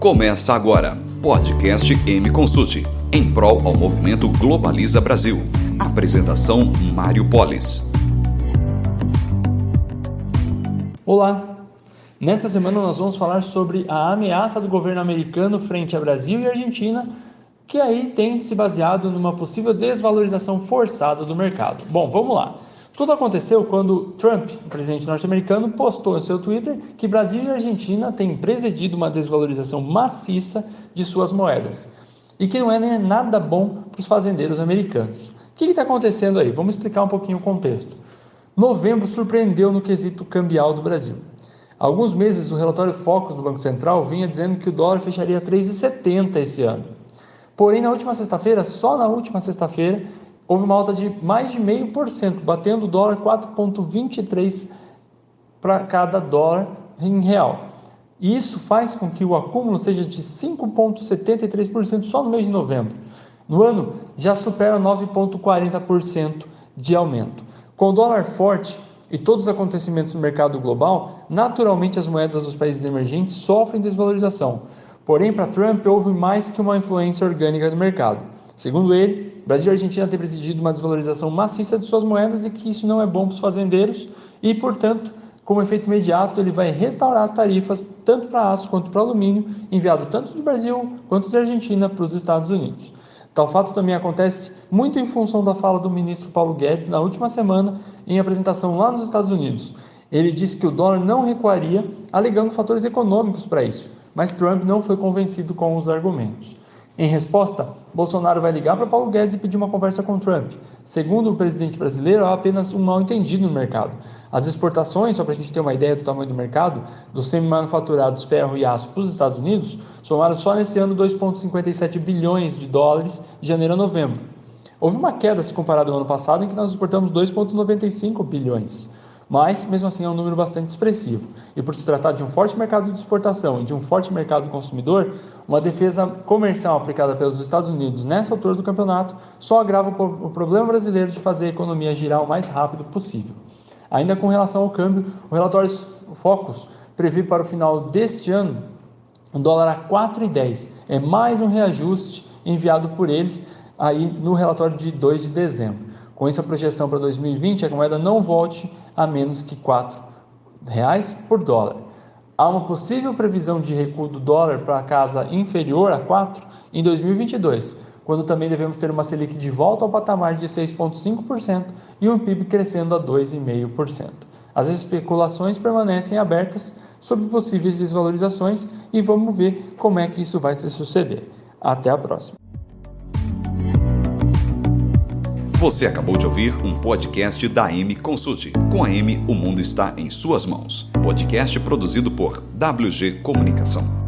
Começa agora, podcast M Consult, em prol ao movimento Globaliza Brasil. Apresentação Mário Polis. Olá! Nesta semana nós vamos falar sobre a ameaça do governo americano frente a Brasil e Argentina, que aí tem se baseado numa possível desvalorização forçada do mercado. Bom, vamos lá. Tudo aconteceu quando Trump, o presidente norte-americano, postou em seu Twitter que Brasil e Argentina têm precedido uma desvalorização maciça de suas moedas e que não é nem nada bom para os fazendeiros americanos. O que está acontecendo aí? Vamos explicar um pouquinho o contexto. Novembro surpreendeu no quesito cambial do Brasil. Há alguns meses, o relatório Focus do Banco Central vinha dizendo que o dólar fecharia 3,70 esse ano. Porém, só na última sexta-feira, houve uma alta de mais de 0,5%, batendo o dólar 4,23 para cada dólar em real. E isso faz com que o acúmulo seja de 5,73% só no mês de novembro. No ano, já supera 9,40% de aumento. Com o dólar forte e todos os acontecimentos no mercado global, naturalmente as moedas dos países emergentes sofrem desvalorização. Porém, para Trump, houve mais que uma influência orgânica no mercado. Segundo ele, Brasil e Argentina têm presidido uma desvalorização maciça de suas moedas e que isso não é bom para os fazendeiros e, portanto, como efeito imediato, ele vai restaurar as tarifas tanto para aço quanto para alumínio, enviado tanto do Brasil quanto da Argentina para os Estados Unidos. Tal fato também acontece muito em função da fala do ministro Paulo Guedes na última semana em apresentação lá nos Estados Unidos. Ele disse que o dólar não recuaria, alegando fatores econômicos para isso, mas Trump não foi convencido com os argumentos. Em resposta, Bolsonaro vai ligar para Paulo Guedes e pedir uma conversa com Trump. Segundo o presidente brasileiro, há apenas um mal-entendido no mercado. As exportações, só para a gente ter uma ideia do tamanho do mercado, dos semi-manufaturados ferro e aço para os Estados Unidos, somaram só nesse ano 2,57 bilhões de dólares de janeiro a novembro. Houve uma queda se comparado ao ano passado, em que nós exportamos 2,95 bilhões. Mas, mesmo assim, é um número bastante expressivo. E por se tratar de um forte mercado de exportação e de um forte mercado consumidor, uma defesa comercial aplicada pelos Estados Unidos nessa altura do campeonato só agrava o problema brasileiro de fazer a economia girar o mais rápido possível. Ainda com relação ao câmbio, o relatório Focus prevê para o final deste ano um dólar a 4,10. É mais um reajuste enviado por eles aí no relatório de 2 de dezembro. Com essa projeção para 2020, a moeda não volte a menos que R$ 4,00 por dólar. Há uma possível previsão de recuo do dólar para a casa inferior a 4 em 2022, quando também devemos ter uma Selic de volta ao patamar de 6,5% e um PIB crescendo a 2,5%. As especulações permanecem abertas sobre possíveis desvalorizações e vamos ver como é que isso vai se suceder. Até a próxima. Você acabou de ouvir um podcast da M Consult. Com a M, o mundo está em suas mãos. Podcast produzido por WG Comunicação.